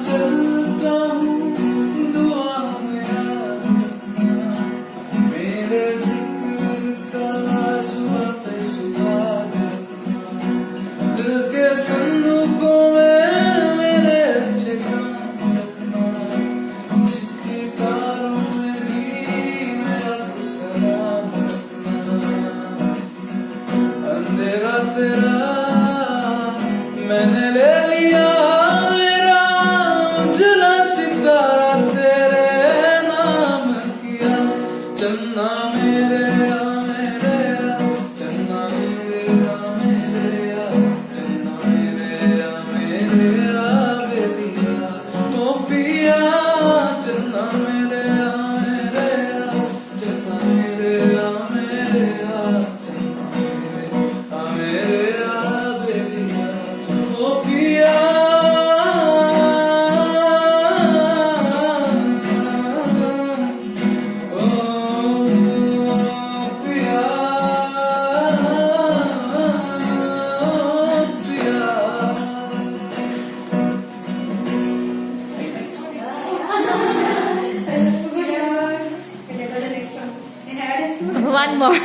चलता हूँ दुआ में याद रखना, मेरे जिक्र का सुबह पे सुहाग रखना, दिल के संदूकों में मेरे अच्छे काम रखना, चिट्ठी तारों में भी मेरा सलाम रखना। अंधेरा तेरा मैंने ले लिया, मेरा उजला सितारा तेरे नाम किया, चन्ना मेरे आ मेरे आ, चन्ना मेरे आ मेरे आ, चन्ना मेरे आ मेरे आ बेलिया, ओ पिया चन्ना मेरे आ मेरे आ, चन्ना मेरे आ मेरे आ, चन्ना मेरे आ मेरे आ बेलिया, ओ पिया One more.